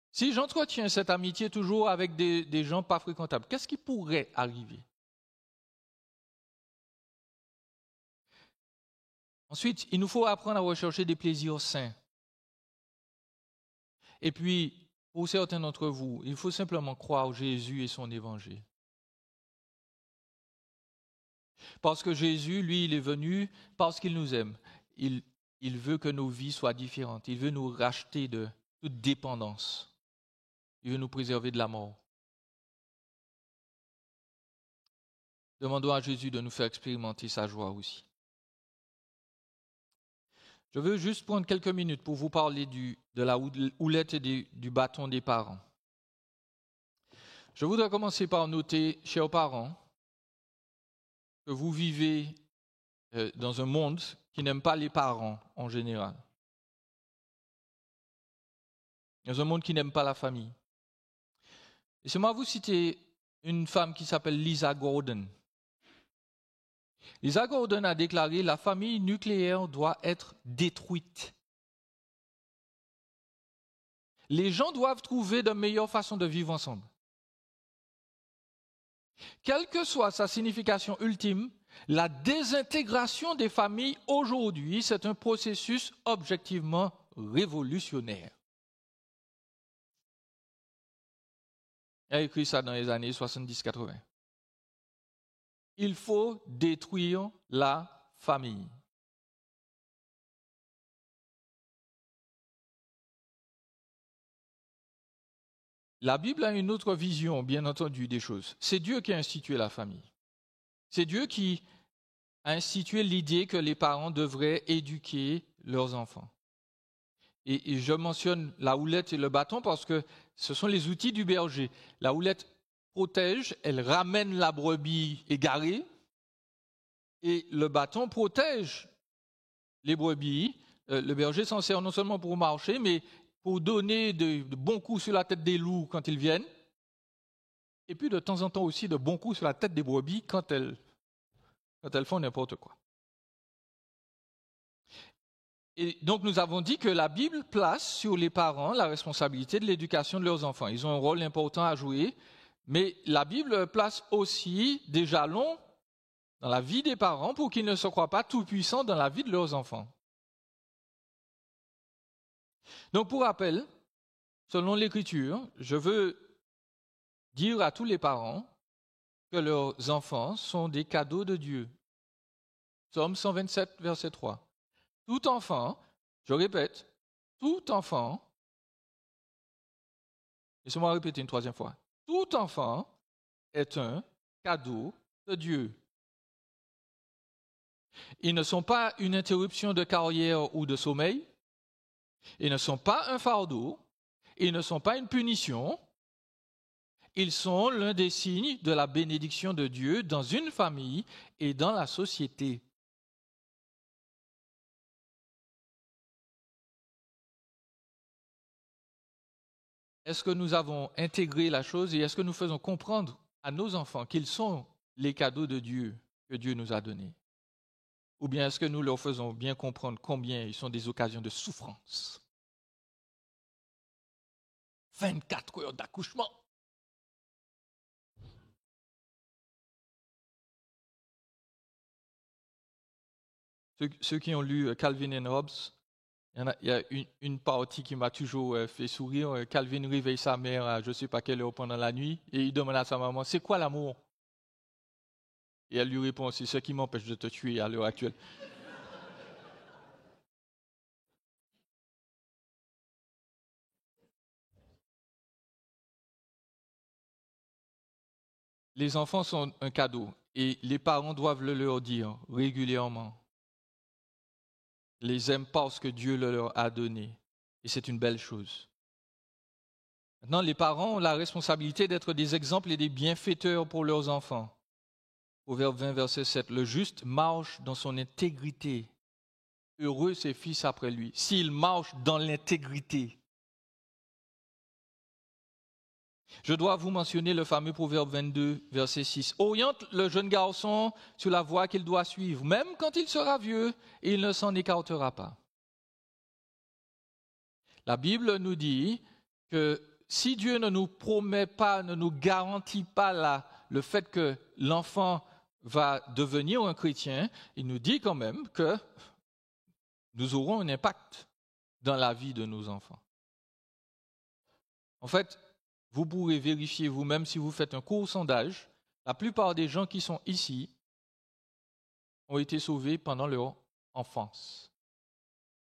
Si j'entretiens cette amitié toujours avec des gens pas fréquentables, qu'est-ce qui pourrait arriver? Ensuite, il nous faut apprendre à rechercher des plaisirs sains. Et puis, pour certains d'entre vous, il faut simplement croire Jésus et son évangile. Parce que Jésus, lui, il est venu parce qu'il nous aime. Il veut que nos vies soient différentes. Il veut nous racheter de toute dépendance. Il veut nous préserver de la mort. Demandons à Jésus de nous faire expérimenter sa joie aussi. Je veux juste prendre quelques minutes pour vous parler de la houlette et du bâton des parents. Je voudrais commencer par noter, chers parents, que vous vivez dans un monde qui n'aime pas les parents en général. Dans un monde qui n'aime pas la famille. Laissez-moi vous citer une femme qui s'appelle Lisa Gordon. Lisa Gordon a déclaré « La famille nucléaire doit être détruite. Les gens doivent trouver de meilleures façons de vivre ensemble. Quelle que soit sa signification ultime, la désintégration des familles aujourd'hui, c'est un processus objectivement révolutionnaire. » Elle a écrit ça dans les années 70-80. Il faut détruire la famille. La Bible a une autre vision, bien entendu, des choses. C'est Dieu qui a institué la famille. C'est Dieu qui a institué l'idée que les parents devraient éduquer leurs enfants. Et je mentionne la houlette et le bâton parce que ce sont les outils du berger. La houlette protège, elle ramène la brebis égarée. Et le bâton protège les brebis. Le berger s'en sert non seulement pour marcher, mais pour donner de bons coups sur la tête des loups quand ils viennent. Et puis de temps en temps aussi de bons coups sur la tête des brebis quand elles font n'importe quoi. Et donc nous avons dit que la Bible place sur les parents la responsabilité de l'éducation de leurs enfants. Ils ont un rôle important à jouer, mais la Bible place aussi des jalons dans la vie des parents pour qu'ils ne se croient pas tout-puissants dans la vie de leurs enfants. Donc pour rappel, selon l'Écriture, je veux dire à tous les parents que leurs enfants sont des cadeaux de Dieu. Psaume 127, verset 3. Tout enfant, je répète, tout enfant, laissez-moi répéter une troisième fois, tout enfant est un cadeau de Dieu. Ils ne sont pas une interruption de carrière ou de sommeil, ils ne sont pas un fardeau, ils ne sont pas une punition, ils sont l'un des signes de la bénédiction de Dieu dans une famille et dans la société. Est-ce que nous avons intégré la chose et est-ce que nous faisons comprendre à nos enfants qu'ils sont les cadeaux de Dieu que Dieu nous a donnés? Ou bien est-ce que nous leur faisons bien comprendre combien ils sont des occasions de souffrance? 24 heures d'accouchement. Ceux qui ont lu Calvin et Hobbes, il y a une partie qui m'a toujours fait sourire. Calvin réveille sa mère à je ne sais pas quelle heure pendant la nuit et il demande à sa maman, c'est quoi l'amour? Et elle lui répond, c'est ce qui m'empêche de te tuer à l'heure actuelle. Les enfants sont un cadeau et les parents doivent le leur dire régulièrement. Les aiment parce que Dieu le leur a donné. Et c'est une belle chose. Maintenant, les parents ont la responsabilité d'être des exemples et des bienfaiteurs pour leurs enfants. Proverbe 20, verset 7. Le juste marche dans son intégrité. Heureux ses fils après lui. S'il marche dans l'intégrité. Je dois vous mentionner le fameux Proverbe 22, verset 6. Oriente le jeune garçon sur la voie qu'il doit suivre, même quand il sera vieux, et il ne s'en écartera pas. La Bible nous dit que si Dieu ne nous promet pas, ne nous garantit pas le fait que l'enfant va devenir un chrétien, il nous dit quand même que nous aurons un impact dans la vie de nos enfants. En fait, vous pourrez vérifier vous-même si vous faites un court sondage. La plupart des gens qui sont ici ont été sauvés pendant leur enfance.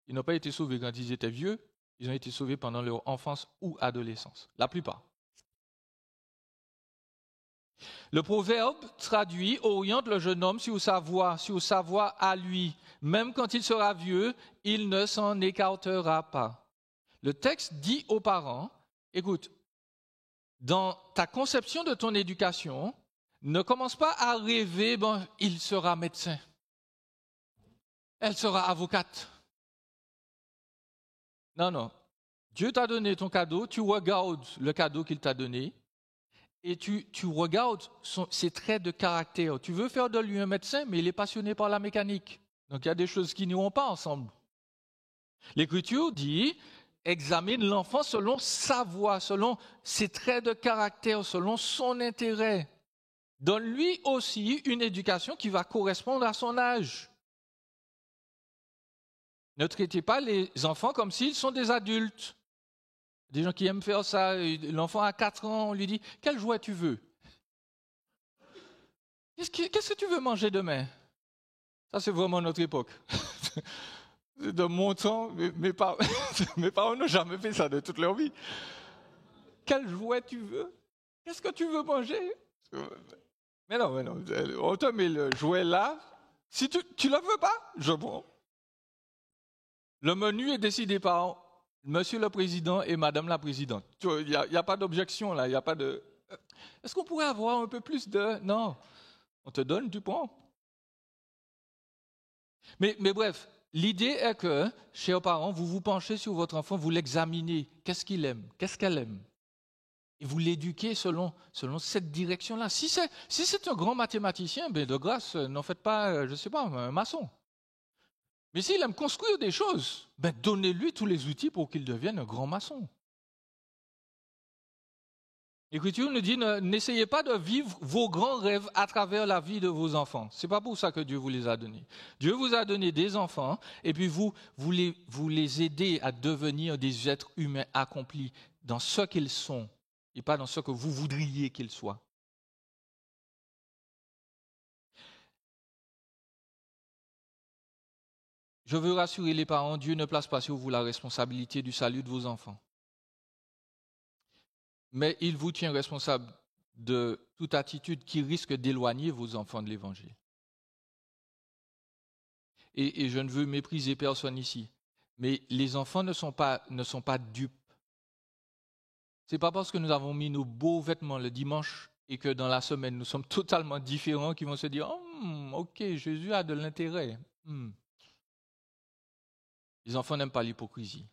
Ils n'ont pas été sauvés quand ils étaient vieux, ils ont été sauvés pendant leur enfance ou adolescence. La plupart. Le proverbe traduit oriente le jeune homme sur sa voie à lui. Même quand il sera vieux, il ne s'en écartera pas. Le texte dit aux parents, écoute, dans ta conception de ton éducation, ne commence pas à rêver, il sera médecin, elle sera avocate. Non. Dieu t'a donné ton cadeau, tu regardes le cadeau qu'il t'a donné et tu regardes ses traits de caractère. Tu veux faire de lui un médecin, mais il est passionné par la mécanique. Donc il y a des choses qui n'iront pas ensemble. L'Écriture dit, examine l'enfant selon sa voie, selon ses traits de caractère, selon son intérêt. Donne-lui aussi une éducation qui va correspondre à son âge. Ne traitez pas les enfants comme s'ils sont des adultes. Des gens qui aiment faire ça. L'enfant a 4 ans, on lui dit « Quel jouet tu veux ?»« Qu'est-ce que tu veux manger demain ?» Ça, c'est vraiment notre époque. De mon temps, mes parents n'ont jamais fait ça de toute leur vie. « Quel jouet tu veux ? Qu'est-ce que tu veux manger ?» Mais non, on te met le jouet là. Si tu ne le veux pas, je prends. Le menu est décidé par Monsieur le Président et Madame la Présidente. Il n'y a pas d'objection là, il n'y a pas de... Est-ce qu'on pourrait avoir un peu plus de... Non, on te donne, tu prends. Mais bref, l'idée est que, chers parents, vous vous penchez sur votre enfant, vous l'examinez. Qu'est-ce qu'il aime? Qu'est-ce qu'elle aime? Et vous l'éduquez selon cette direction-là. Si c'est un grand mathématicien, de grâce, n'en faites pas, je ne sais pas, un maçon. Mais s'il aime construire des choses, donnez-lui tous les outils pour qu'il devienne un grand maçon. L'Écriture nous dit, n'essayez pas de vivre vos grands rêves à travers la vie de vos enfants. Ce n'est pas pour ça que Dieu vous les a donnés. Dieu vous a donné des enfants et puis vous les aidez à devenir des êtres humains accomplis dans ce qu'ils sont et pas dans ce que vous voudriez qu'ils soient. Je veux rassurer les parents, Dieu ne place pas sur vous la responsabilité du salut de vos enfants. Mais il vous tient responsable de toute attitude qui risque d'éloigner vos enfants de l'Évangile. Et je ne veux mépriser personne ici, mais les enfants ne sont pas dupes. Ce n'est pas parce que nous avons mis nos beaux vêtements le dimanche et que dans la semaine nous sommes totalement différents qu'ils vont se dire « Ok, Jésus a de l'intérêt. » Les enfants n'aiment pas l'hypocrisie.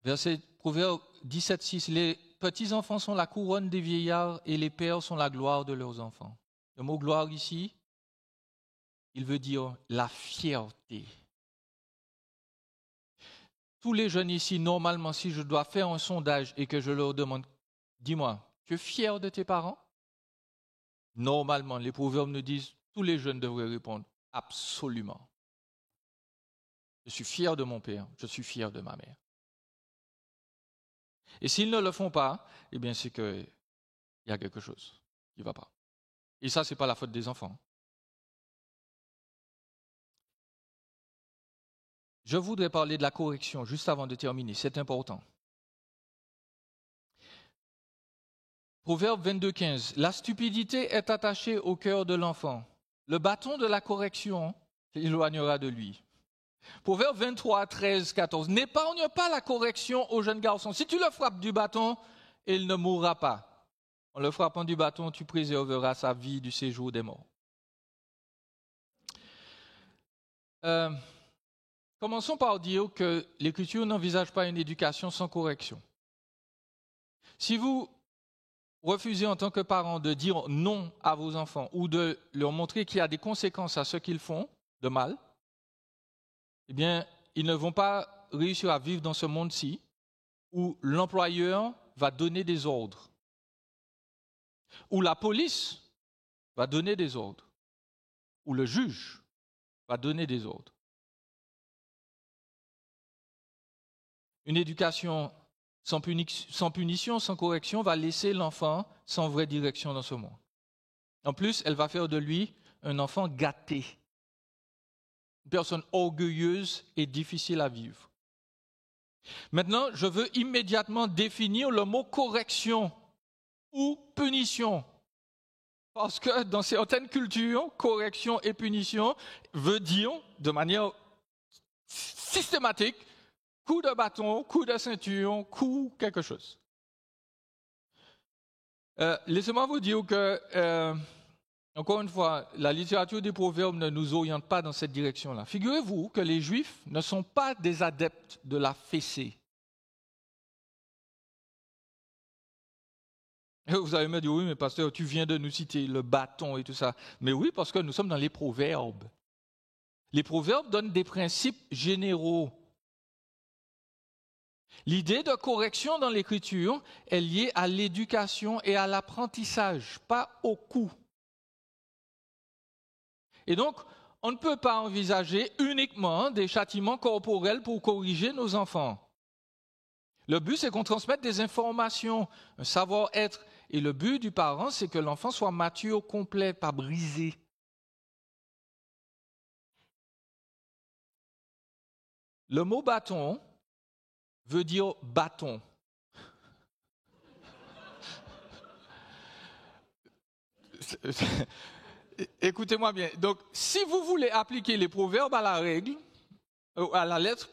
Verset Proverbe 17,6. Les petits-enfants sont la couronne des vieillards et les pères sont la gloire de leurs enfants. Le mot gloire ici, il veut dire la fierté. Tous les jeunes ici, normalement, si je dois faire un sondage et que je leur demande, dis-moi, tu es fier de tes parents? Normalement, les proverbes nous disent, tous les jeunes devraient répondre absolument. Je suis fier de mon père, je suis fier de ma mère. Et s'ils ne le font pas, eh bien c'est qu'il y a quelque chose qui ne va pas. Et ça, ce n'est pas la faute des enfants. Je voudrais parler de la correction juste avant de terminer, c'est important. Proverbe 22,15. La stupidité est attachée au cœur de l'enfant. Le bâton de la correction l'éloignera de lui. Proverbe 23, 13, 14. N'épargne pas la correction au jeune garçon. Si tu le frappes du bâton, il ne mourra pas. En le frappant du bâton, tu préserveras sa vie du séjour des morts. Commençons par dire que l'Écriture n'envisage pas une éducation sans correction. Si vous refusez en tant que parent de dire non à vos enfants ou de leur montrer qu'il y a des conséquences à ce qu'ils font de mal, eh bien, ils ne vont pas réussir à vivre dans ce monde-ci où l'employeur va donner des ordres, où la police va donner des ordres, où le juge va donner des ordres. Une éducation sans punition, sans correction, va laisser l'enfant sans vraie direction dans ce monde. En plus, elle va faire de lui un enfant gâté, une personne orgueilleuse et difficile à vivre. Maintenant, je veux immédiatement définir le mot correction ou punition. Parce que dans certaines cultures, correction et punition veut dire de manière systématique coup de bâton, coup de ceinture, coup quelque chose. Laissez-moi vous dire que, encore une fois, la littérature des proverbes ne nous oriente pas dans cette direction-là. Figurez-vous que les Juifs ne sont pas des adeptes de la fessée. Et vous allez me dire, oui, mais pasteur, tu viens de nous citer le bâton et tout ça. Mais oui, parce que nous sommes dans les proverbes. Les proverbes donnent des principes généraux. L'idée de correction dans l'écriture est liée à l'éducation et à l'apprentissage, pas au coup. Et donc, on ne peut pas envisager uniquement des châtiments corporels pour corriger nos enfants. Le but, c'est qu'on transmette des informations, un savoir-être. Et le but du parent, c'est que l'enfant soit mature, complet, pas brisé. Le mot bâton veut dire bâton. Écoutez-moi bien. Donc, si vous voulez appliquer les proverbes à la lettre,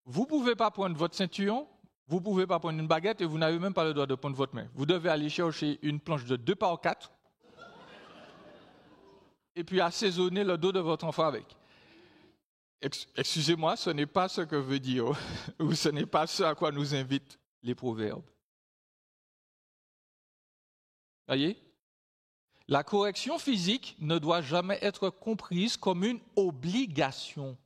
vous ne pouvez pas prendre votre ceinture, vous ne pouvez pas prendre une baguette et vous n'avez même pas le droit de prendre votre main. Vous devez aller chercher une planche de 2 par 4 et puis assaisonner le dos de votre enfant avec. Excusez-moi, ce n'est pas ce que veut dire, ou ce n'est pas ce à quoi nous invitent les proverbes. Voyez ? La correction physique ne doit jamais être comprise comme une obligation.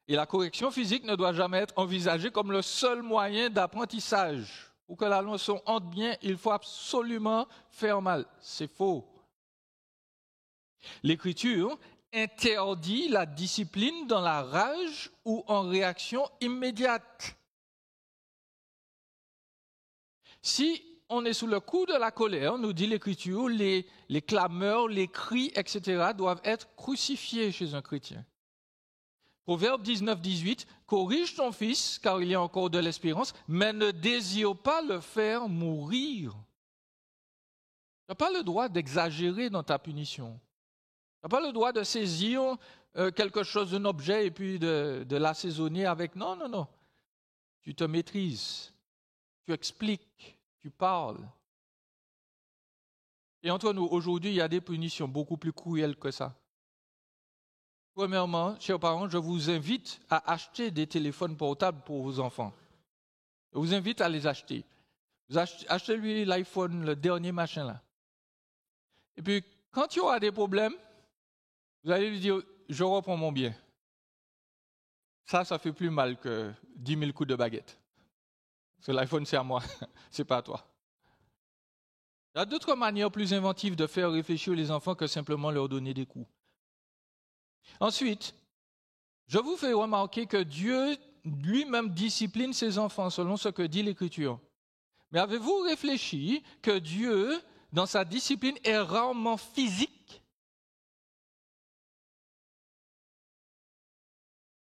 Et la correction physique ne doit jamais être envisagée comme le seul moyen d'apprentissage. Pour que la leçon entre bien, il faut absolument faire mal. C'est faux. L'Écriture interdit la discipline dans la rage ou en réaction immédiate. Si on est sous le coup de la colère, nous dit l'Écriture, les clameurs, les cris, etc. doivent être crucifiés chez un chrétien. Proverbe 19, 18, corrige ton fils, car il y a encore de l'espérance, mais ne désire pas le faire mourir. Tu n'as pas le droit d'exagérer dans ta punition. Tu n'as pas le droit de saisir quelque chose, un objet, et puis de l'assaisonner avec... Non. Tu te maîtrises, tu expliques, tu parles. Et entre nous, aujourd'hui, il y a des punitions beaucoup plus cruelles que ça. Premièrement, chers parents, je vous invite à acheter des téléphones portables pour vos enfants. Je vous invite à les acheter. Vous achetez-lui l'iPhone, le dernier machin là. Et puis, quand il y aura des problèmes, vous allez lui dire, je reprends mon bien. Ça fait plus mal que 10 000 coups de baguette. Parce que l'iPhone, c'est à moi, c'est pas à toi. Il y a d'autres manières plus inventives de faire réfléchir les enfants que simplement leur donner des coups. Ensuite, je vous fais remarquer que Dieu lui-même discipline ses enfants selon ce que dit l'Écriture. Mais avez-vous réfléchi que Dieu, dans sa discipline, est rarement physique?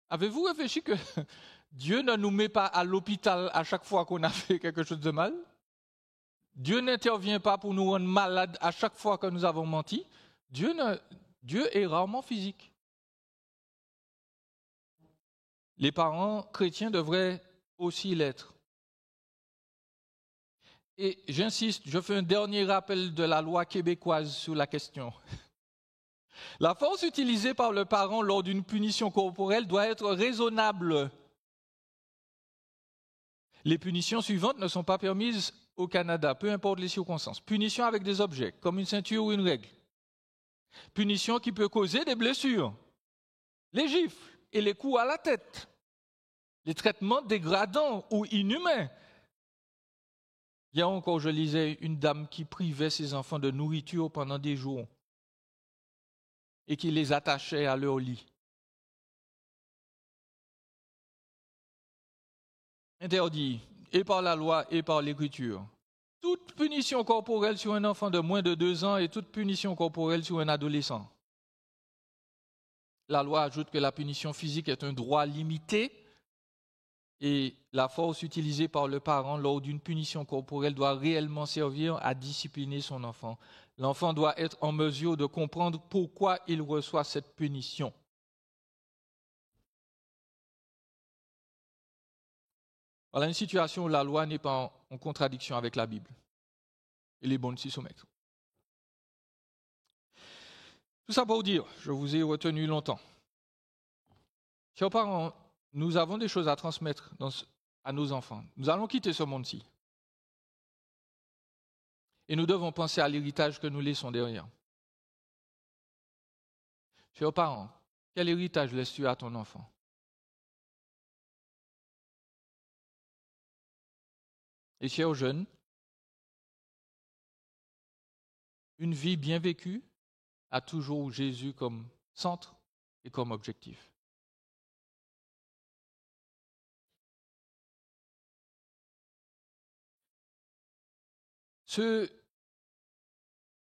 Avez-vous réfléchi que Dieu ne nous met pas à l'hôpital à chaque fois qu'on a fait quelque chose de mal? Dieu n'intervient pas pour nous rendre malades à chaque fois que nous avons menti. Dieu est rarement physique. Les parents chrétiens devraient aussi l'être. Et j'insiste, je fais un dernier rappel de la loi québécoise sur la question. La force utilisée par le parent lors d'une punition corporelle doit être raisonnable. Les punitions suivantes ne sont pas permises au Canada, peu importe les circonstances. Punition avec des objets, comme une ceinture ou une règle. Punition qui peut causer des blessures. Les gifles et les coups à la tête. Les traitements dégradants ou inhumains. Hier encore, je lisais une dame qui privait ses enfants de nourriture pendant des jours et qui les attachait à leur lit. Interdit, et par la loi et par l'Écriture. Toute punition corporelle sur un enfant de moins de 2 ans et toute punition corporelle sur un adolescent. La loi ajoute que la punition physique est un droit limité et la force utilisée par le parent lors d'une punition corporelle doit réellement servir à discipliner son enfant. L'enfant doit être en mesure de comprendre pourquoi il reçoit cette punition. Voilà une situation où la loi n'est pas en contradiction avec la Bible. Il est bon de s'y soumettre. Tout ça pour dire, je vous ai retenu longtemps. Chers parents, nous avons des choses à transmettre à nos enfants. Nous allons quitter ce monde-ci. Et nous devons penser à l'héritage que nous laissons derrière. Chers parents, quel héritage laisses-tu à ton enfant? Et chers jeunes, une vie bien vécue a toujours Jésus comme centre et comme objectif. Ceux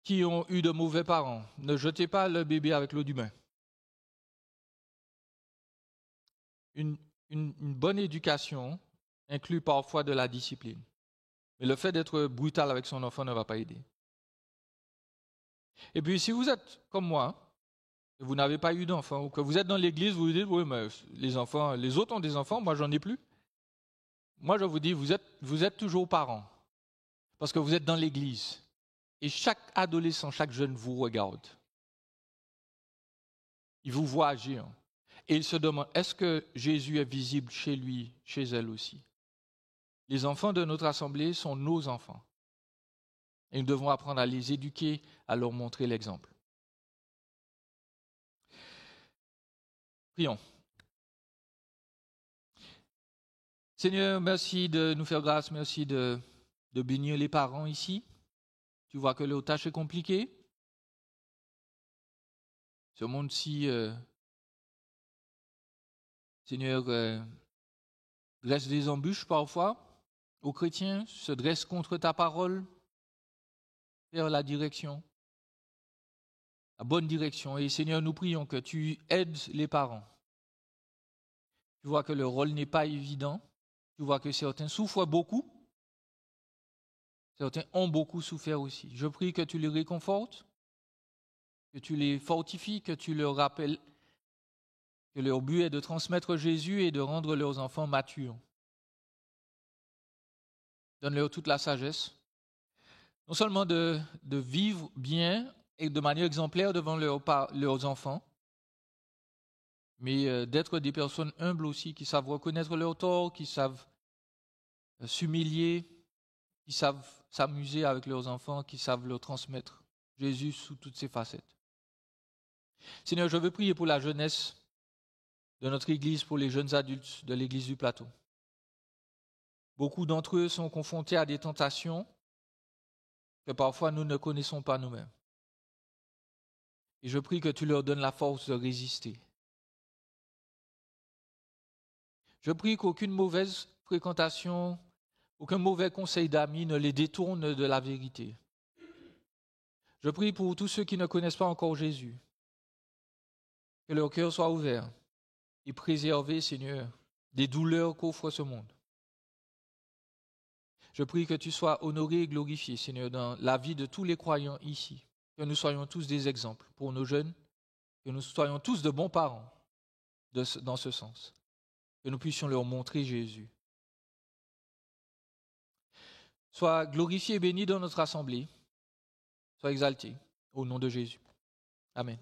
qui ont eu de mauvais parents, ne jetez pas le bébé avec l'eau du bain. Une bonne éducation inclut parfois de la discipline. Mais le fait d'être brutal avec son enfant ne va pas aider. Et puis, si vous êtes comme moi, et vous n'avez pas eu d'enfant, ou que vous êtes dans l'église, vous vous dites, oui, mais les autres ont des enfants, moi, j'en ai plus. Moi, je vous dis, vous êtes toujours parents, parce que vous êtes dans l'église. Et chaque adolescent, chaque jeune vous regarde. Il vous voit agir. Et il se demande, est-ce que Jésus est visible chez lui, chez elle aussi? Les enfants de notre assemblée sont nos enfants. Et nous devons apprendre à les éduquer, à leur montrer l'exemple. Prions. Seigneur, merci de nous faire grâce, merci de bénir les parents ici. Tu vois que leur tâche est compliquée. Ce monde-ci, Seigneur, dresse des embûches parfois aux chrétiens, se dresse contre ta parole, vers la direction, la bonne direction. Et Seigneur, nous prions que tu aides les parents. Tu vois que le rôle n'est pas évident. Tu vois que certains souffrent beaucoup. Certains ont beaucoup souffert aussi. Je prie que tu les réconfortes, que tu les fortifies, que tu leur rappelles que leur but est de transmettre Jésus et de rendre leurs enfants matures. Donne-leur toute la sagesse, non seulement de vivre bien et de manière exemplaire devant leurs enfants, mais d'être des personnes humbles aussi, qui savent reconnaître leurs torts, qui savent s'humilier, qui savent s'amuser avec leurs enfants, qui savent leur transmettre Jésus sous toutes ses facettes. Seigneur, je veux prier pour la jeunesse de notre Église, pour les jeunes adultes de l'Église du Plateau. Beaucoup d'entre eux sont confrontés à des tentations que parfois nous ne connaissons pas nous-mêmes. Et je prie que tu leur donnes la force de résister. Je prie qu'aucune mauvaise fréquentation, aucun mauvais conseil d'amis ne les détourne de la vérité. Je prie pour tous ceux qui ne connaissent pas encore Jésus, que leur cœur soit ouvert et préservé, Seigneur, des douleurs qu'offre ce monde. Je prie que tu sois honoré et glorifié, Seigneur, dans la vie de tous les croyants ici, que nous soyons tous des exemples pour nos jeunes, que nous soyons tous de bons parents dans ce sens, que nous puissions leur montrer Jésus. Sois glorifié et béni dans notre assemblée, sois exalté au nom de Jésus. Amen.